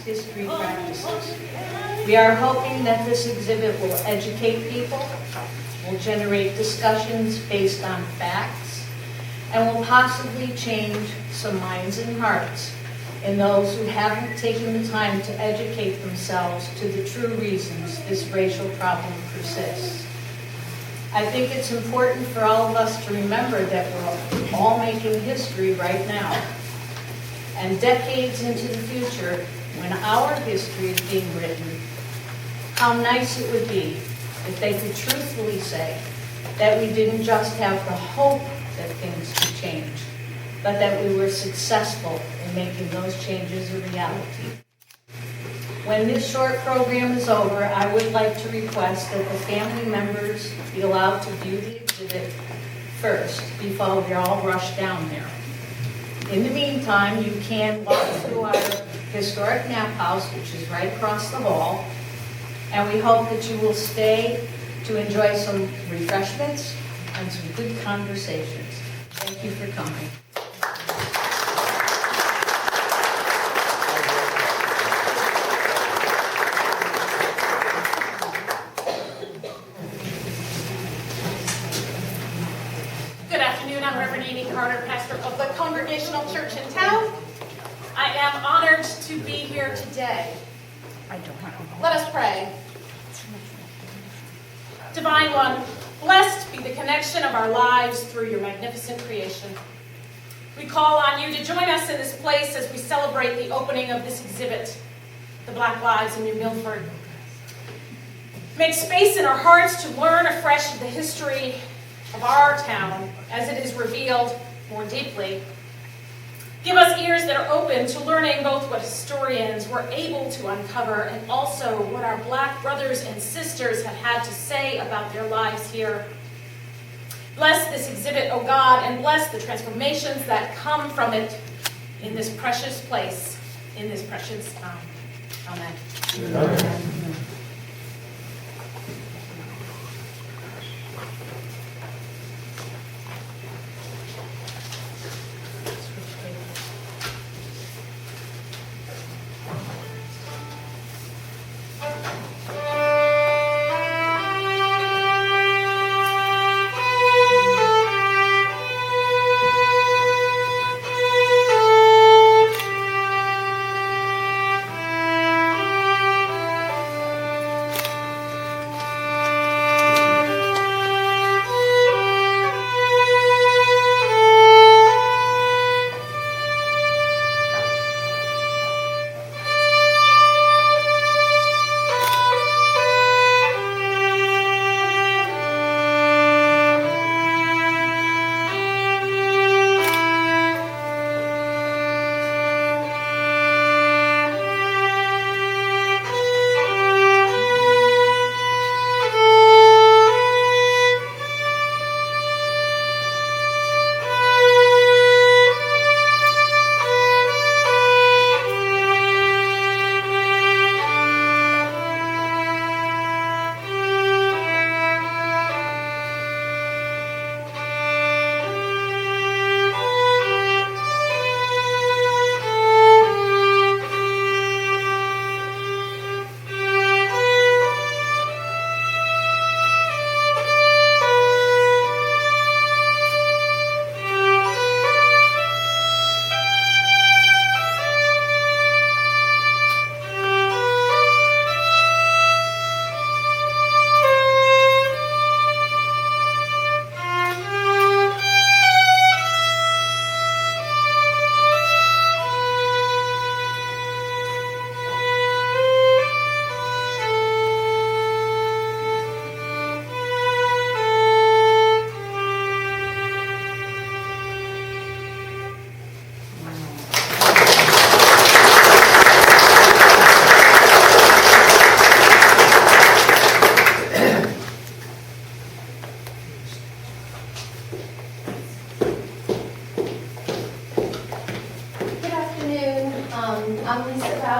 history practices. We are hoping that this exhibit will educate people, will generate discussions based on facts, and will possibly change some minds and hearts in those who haven't taken the time to educate themselves to the true reasons this racial problem persists. I think it's important for all of us to remember that we're all making history right now. And decades into the future, when our history is being written, how nice it would be if they could truthfully say that we didn't just have the hope that things could change, but that we were successful in making those changes a reality. When this short program is over, I would like to request that the family members be allowed to view the exhibit first before we all rush down there. In the meantime, you can walk through our historic nap house, which is right across the hall, and we hope that you will stay to enjoy some refreshments and some good conversations. Thank you for coming. Pastor of the Congregational Church in town. I am honored to be here today. Let us pray. Divine One, blessed be the connection of our lives through your magnificent creation. We call on you to join us in this place as we celebrate the opening of this exhibit, The Black Lives in New Milford. Make space in our hearts to learn afresh of the history of our town as it is revealed more deeply. Give us ears that are open to learning both what historians were able to uncover and also what our Black brothers and sisters have had to say about their lives here. Bless this exhibit, O God, and bless the transformations that come from it in this precious place, in this precious time. Amen. Amen.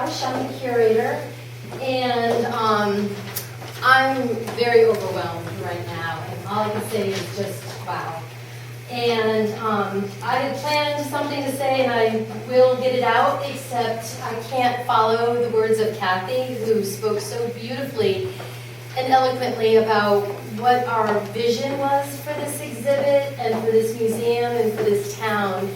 Rausch, I'm the curator, and I'm very overwhelmed right now, and all I can say is just wow. And I had planned something to say, and I will get it out, except I can't follow the words of Kathy, who spoke so beautifully and eloquently about what our vision was for this exhibit and for this museum and for this town.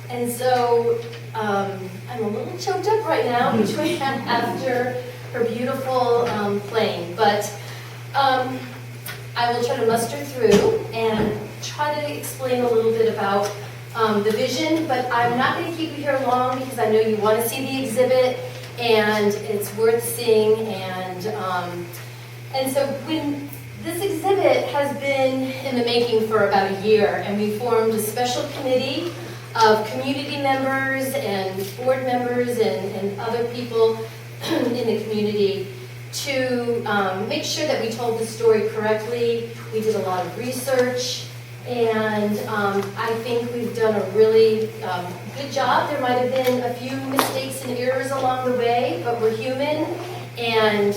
And so I'm a little choked up right now between after her beautiful playing, but I will try to muster through and try to explain a little bit about the vision, but I'm not going to keep you here long because I know you want to see the exhibit and it's worth seeing. And so when this exhibit has been in the making for about a year, and we formed a special committee of community members and board members and other people in the community to make sure that we told the story correctly. We did a lot of research, and I think we've done a really good job. There might have been a few mistakes and errors along the way, but we're human, and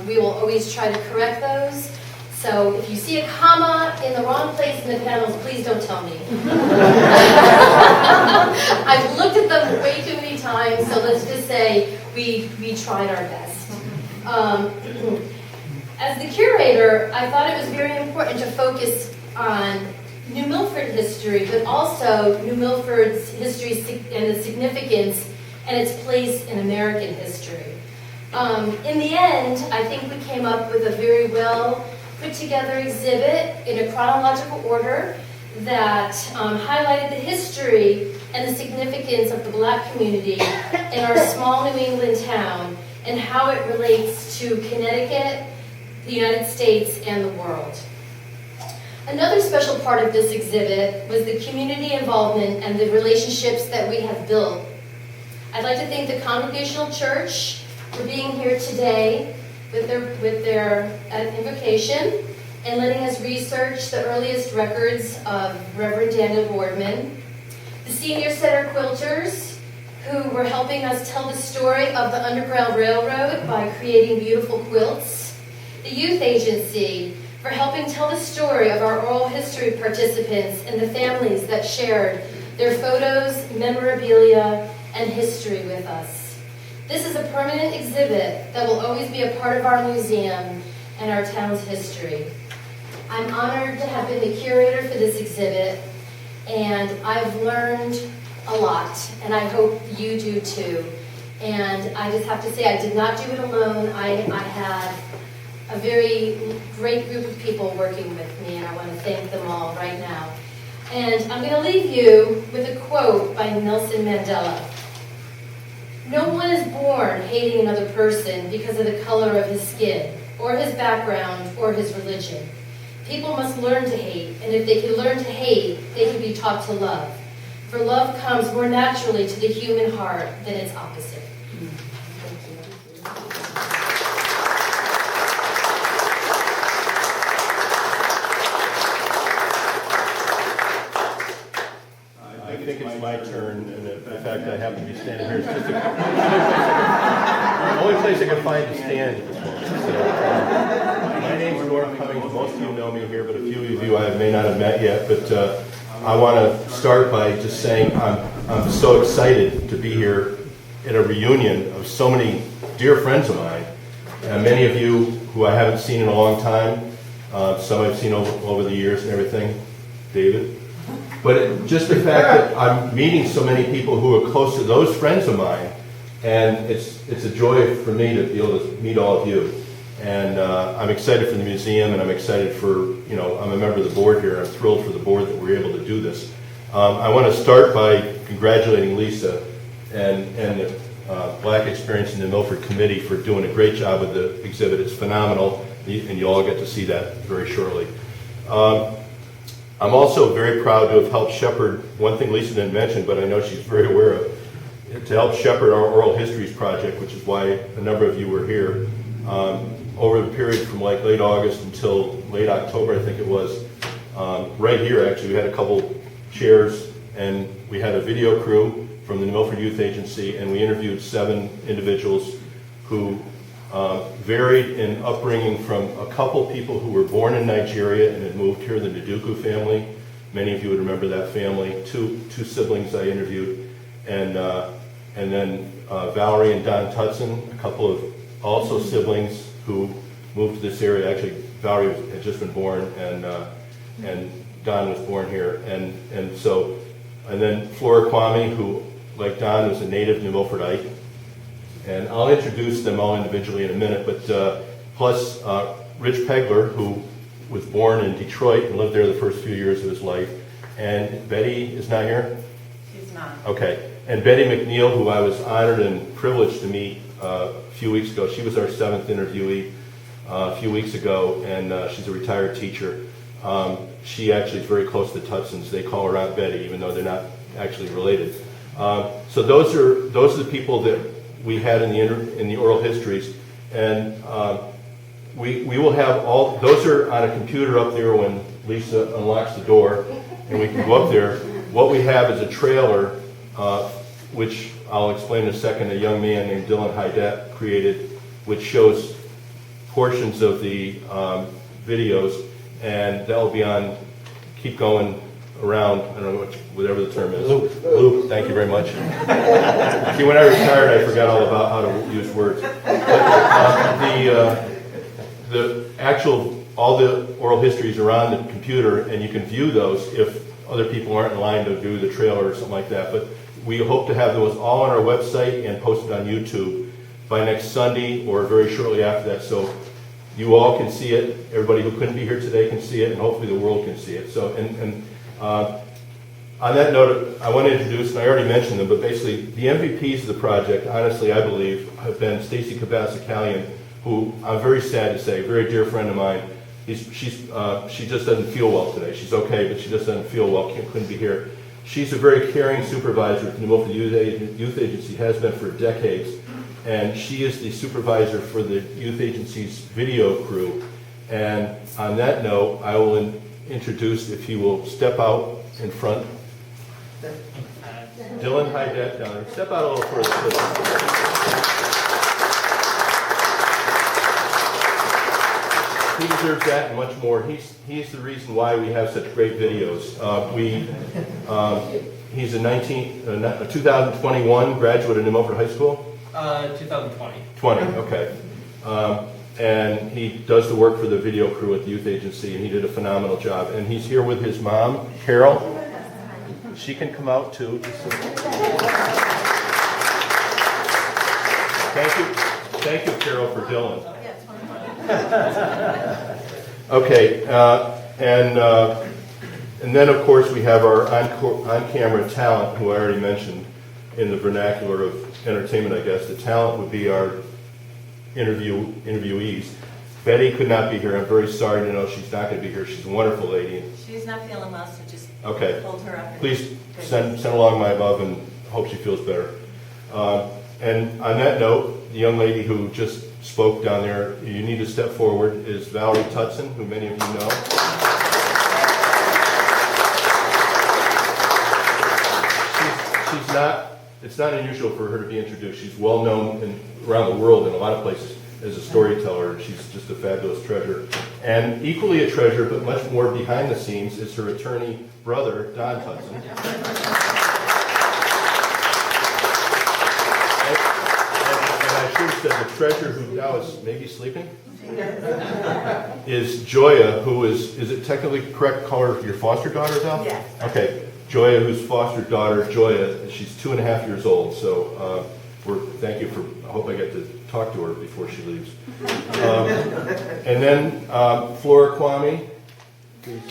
we will always try to correct those. So if you see a comma in the wrong place in the panels, please don't tell me. I've looked at them way too many times, so let's just say we tried our best. As the curator, I thought it was very important to focus on New Milford history, but also New Milford's history and its significance and its place in American history. In the end, I think we came up with a very well put together exhibit in a chronological order that highlighted the history and the significance of the Black community in our small New England town and how it relates to Connecticut, the United States, and the world. Another special part of this exhibit was the community involvement and the relationships that we have built. I'd like to thank the Congregational Church for being here today with their invocation and letting us research the earliest records of Reverend Daniel Boardman. The Senior Center Quilters, who were helping us tell the story of the Underground Railroad by creating beautiful quilts. The Youth Agency, for helping tell the story of our oral history participants and the families that shared their photos, memorabilia, and history with us. This is a permanent exhibit that will always be a part of our museum and our town's history. I'm honored to have been the curator for this exhibit, and I've learned a lot, and I hope you do too. And I just have to say, I did not do it alone. I had a very great group of people working with me, and I want to thank them all right now. And I'm going to leave you with a quote by Nelson Mandela. "No one is born hating another person because of the color of his skin, or his background, or his religion. People must learn to hate, and if they can learn to hate, they can be taught to love. For love comes more naturally to the human heart than its opposite." I think it's my turn, and in fact, I happen to be standing here. It's just the only place I can find to stand at this moment. So, my name's Flora Kwame. Most of you know me here, but a few of you I may not have met yet. But I want to start by just saying I'm so excited to be here at a reunion of so many dear friends of mine. Many of you who I haven't seen in a long time. Some I've seen over the years and everything. David. But just the fact that I'm meeting so many people who are close to those friends of mine, and it's a joy for me to be able to meet all of you. And I'm excited for the museum, and I'm excited for, I'm a member of the board here. I'm thrilled for the board that we're able to do this. I want to start by congratulating Lisa and the Black Experience in the Milford Committee for doing a great job with the exhibit. It's phenomenal, and you all get to see that very shortly. I'm also very proud to have helped shepherd one thing Lisa didn't mention, but I know she's very aware of, to help shepherd our Oral Histories project, which is why a number of you were here. Over the period from like late August until late October, I think it was, right here actually, we had a couple chairs, and we had a video crew from the New Milford Youth Agency, and we interviewed 7 individuals who varied in upbringing from a couple people who were born in Nigeria and had moved here, the Nduku family. Many of you would remember that family. Two siblings I interviewed, and then Valerie and Don Tutson, a couple of also siblings who moved to this area. Actually, Valerie had just been born, and Don was born here, and then Flora Kwame, who, like Don, was a native New Milfordite. And I'll introduce them all individually in a minute, but plus Rich Pegler, who was born in Detroit and lived there the first few years of his life. And Betty is not here? She's not. Okay. And Betty Mcneil, who I was honored and privileged to meet a few weeks ago. She was our 7th interviewee a few weeks ago, and she's a retired teacher. She actually is very close to the Tutsons. They call her Aunt Betty, even though they're not actually related. So those are the people that we had in the oral histories, and we will have all those are on a computer up there when Lisa unlocks the door, and we can go up there. What we have is a trailer, which I'll explain in a second. A young man named Dylan Hydet created, which shows portions of the videos, and that will be on. Keep going around. I don't know whatever the term is. Loop. Thank you very much. See, when I retired, I forgot all about how to use words. But, the actual all the oral histories are on the computer, and you can view those if other people aren't in line to do the trailer or something like that. But we hope to have those all on our website and posted on YouTube by next Sunday or very shortly after that. So you all can see it. Everybody who couldn't be here today can see it, and hopefully the world can see it. So, on that note, I want to introduce, and I already mentioned them, but basically the MVPs of the project, honestly, I believe, have been Stacy Kabasakalian, who I'm very sad to say, a very dear friend of mine. She just doesn't feel well today. She's okay, but she just doesn't feel well, couldn't be here. She's a very caring supervisor at the New Milford Youth Agency, has been for decades, and she is the supervisor for the Youth Agency's video crew. And on that note, I will introduce, if he will step out in front. Dylan Hydet down there. Step out a little further, please. He deserves that and much more. He's the reason why we have such great videos. He's a 2021 graduate of New Milford High School. 2020. 20, okay. And he does the work for the video crew at the Youth Agency, and he did a phenomenal job. And he's here with his mom, Carol. She can come out too. Thank you, Carol, for Dylan. Okay, and then of course we have our on-camera talent, who I already mentioned in the vernacular of entertainment, I guess. The talent would be our interviewees. Betty could not be here. I'm very sorry to know she's not going to be here. She's a wonderful lady. She's not feeling well, so just okay. hold her up. Please send along my love and hope she feels better. And on that note, the young lady who just spoke down there, you need to step forward, is Valerie Tutson, who many of you know. It's not unusual for her to be introduced. She's well known around the world in a lot of places as a storyteller. She's just a fabulous treasure. And equally a treasure, but much more behind the scenes, is her attorney brother, Don Tutson. And I should have said the treasure, who now is maybe sleeping, is Joya, who is it technically correct to call her your foster daughter, Val? Yes. Okay. Joya, whose foster daughter, Joya, she's 2.5 years old, so thank you for, I hope I get to talk to her before she leaves. And then Flora Kwame, please.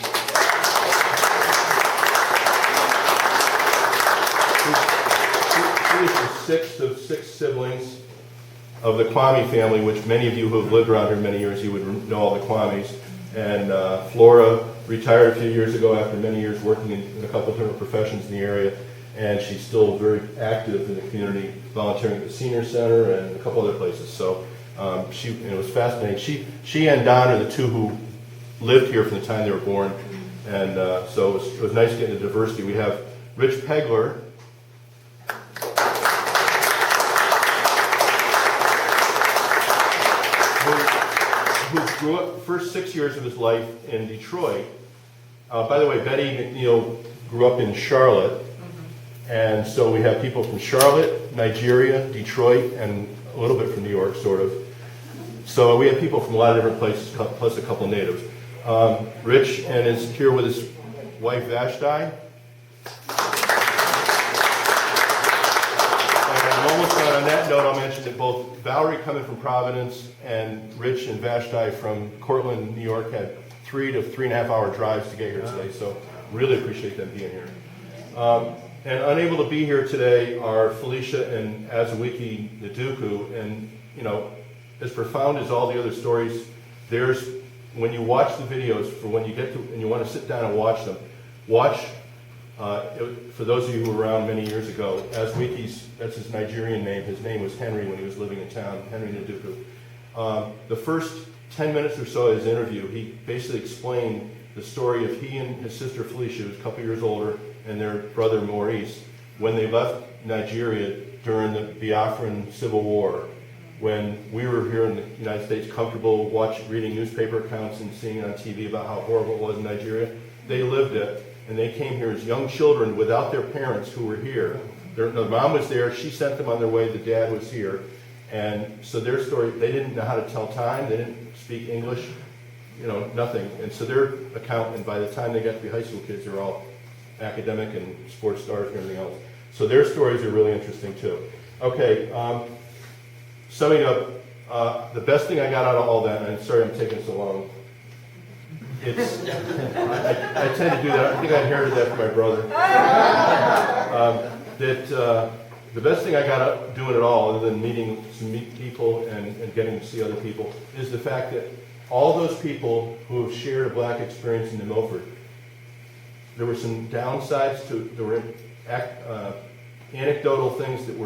She is the sixth of 6 siblings of the Kwame family, which many of you who have lived around here many years, you would know all the Kwames. And Flora retired a few years ago after many years working in a couple of different professions in the area, and she's still very active in the community, volunteering at the senior center and a couple other places. So it was fascinating. She and Don are the two who lived here from the time they were born, and so it was nice getting the diversity. We have Rich Pegler. grew up first 6 years of his life in Detroit. By the way, Betty Mcneil grew up in Charlotte, and so we have people from Charlotte, Nigeria, Detroit, and a little bit from New York, sort of. So we have people from a lot of different places, plus a couple of natives. Rich and is here with his wife Vashti. And almost on that note, I'll mention that both Valerie coming from Providence and Rich and Vashti from Cortland, New York, had 3 to 3.5 hour drives to get here today. So really appreciate them being here. And unable to be here today are Felicia and Azawiki Nduku, and you know, as profound as all the other stories, there's when you watch the videos for when you get to and you want to sit down and watch them, for those of you who were around many years ago, Azwiki's, that's his Nigerian name. His name was Henry when he was living in town, Henry Nduku. The first 10 minutes or so of his interview, he basically explained the story of he and his sister Felicia, who's a couple years older, and their brother Maurice, when they left Nigeria during the Biafran Civil War, when we were here in the United States comfortable reading newspaper accounts and seeing on TV about how horrible it was in Nigeria. They lived it, and they came here as young children without their parents who were here. The mom was there, she sent them on their way, the dad was here. And so their story, they didn't know how to tell time, they didn't speak English, you know, nothing. And so their account, and by the time they got to be high school kids, they're all academic and sports stars and everything else. So their stories are really interesting too. Okay, summing up, the best thing I got out of all that, and I'm sorry I'm taking so long, it's, I tend to do that, I think I inherited that from my brother. The best thing I got out of doing it all, other than meeting people and getting to see other people, is the fact that all those people who have shared a black experience in New Milford, there were some downsides to, there were anecdotal things that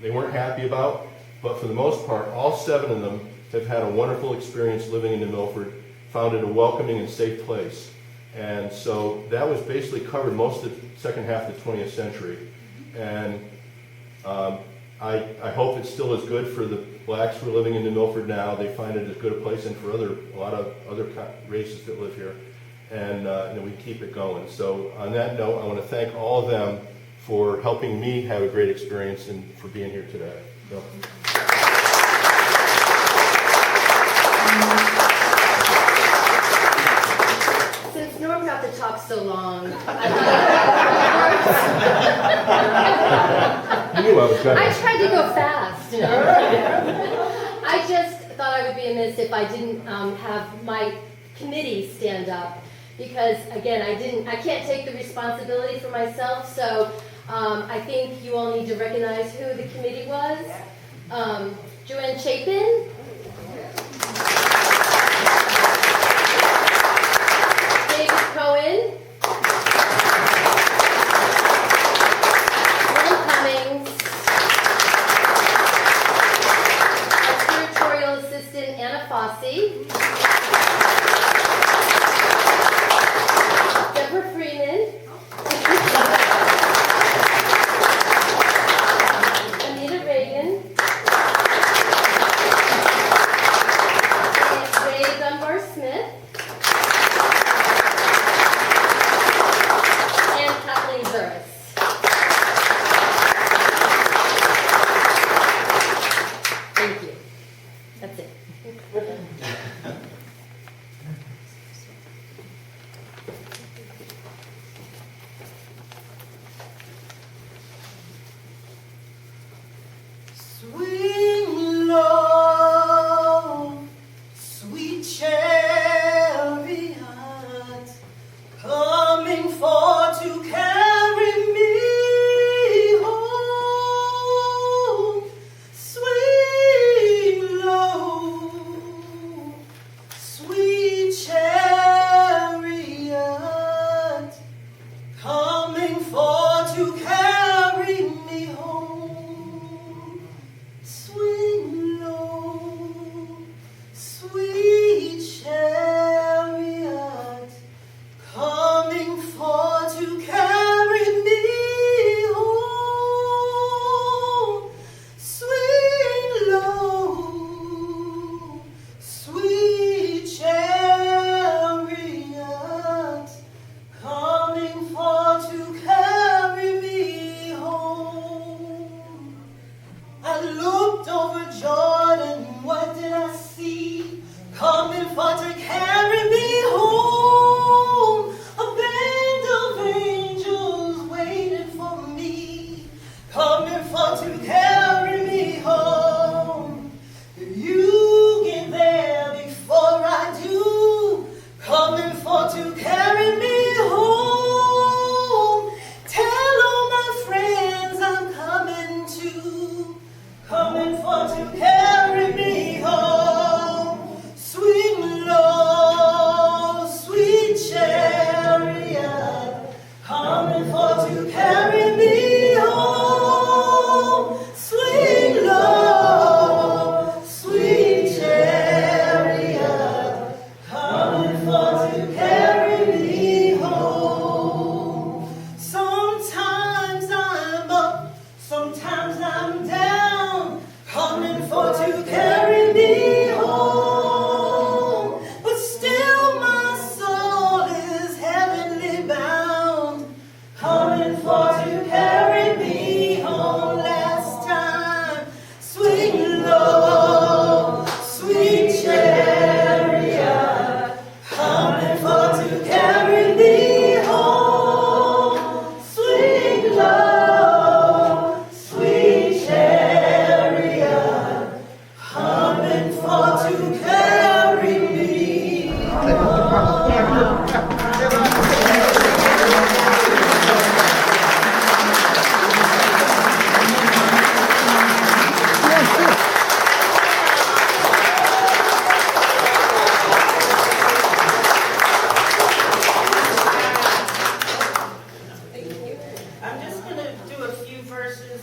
they weren't happy about, but for the most part, all 7 of them have had a wonderful experience living in New Milford, found it a welcoming and safe place. And so that was basically covered most of the second half of the 20th century. And I hope it's still as good for the blacks who are living in New Milford now. They find it as good a place, and for a lot of other races that live here. And we keep it going. So on that note, I want to thank all of them for helping me have a great experience and for being here today. So. Since Norm got to talk so long, I tried to go fast. I just thought I would be amiss if I didn't have my committee stand up, because again, I can't take the responsibility for myself. So I think you all need to recognize who the committee was. Joanne Chapin. David Cohen. Lynn Cummings. Our curatorial assistant, Anna Fossey. Deborah Freeman. Anita Reagan. Ray Dunbar Smith. And Kathleen Zuris. Thank you. That's it. Swing low, sweet chariot, coming for to carry me home. Swing low, sweet chariot, coming for to carry me home.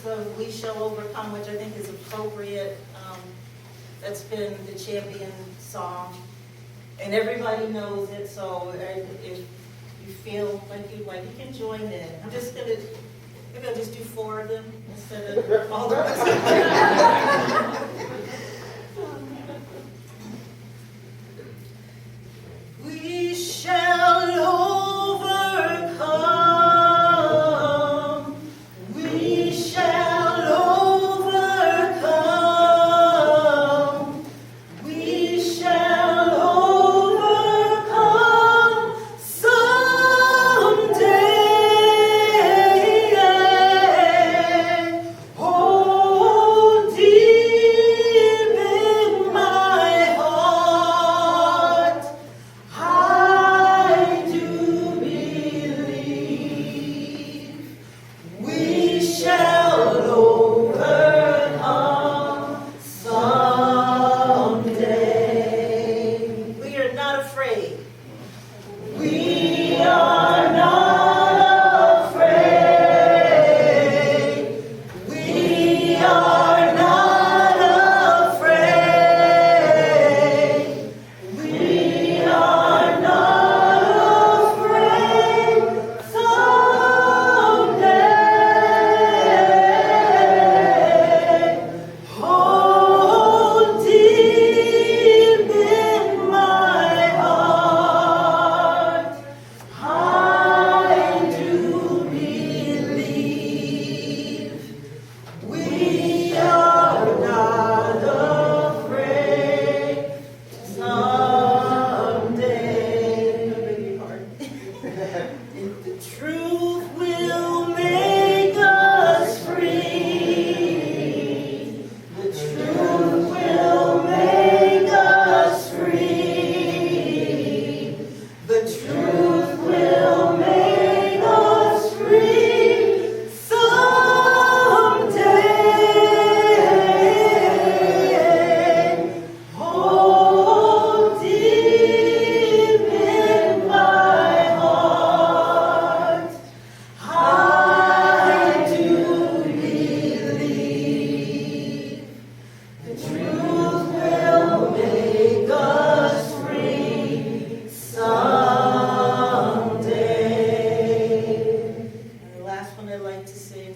words of "We Shall Overcome," which I think is appropriate. That's been the champion song, and everybody knows it. So if you feel like you can join in, maybe I'll just do 4 of them instead of all the rest. We shall overcome. We shall overcome. We shall overcome someday. Oh, deep in my heart, I do believe we shall overcome someday. We are not afraid. We are not afraid. We are not afraid. We are not afraid someday. Oh, deep in my heart, I do believe we are not afraid someday. The truth will make us free. The truth will make us free. The truth will make us free someday. Oh, deep in my heart, I do believe the truth will make us free someday. And the last one I like to sing.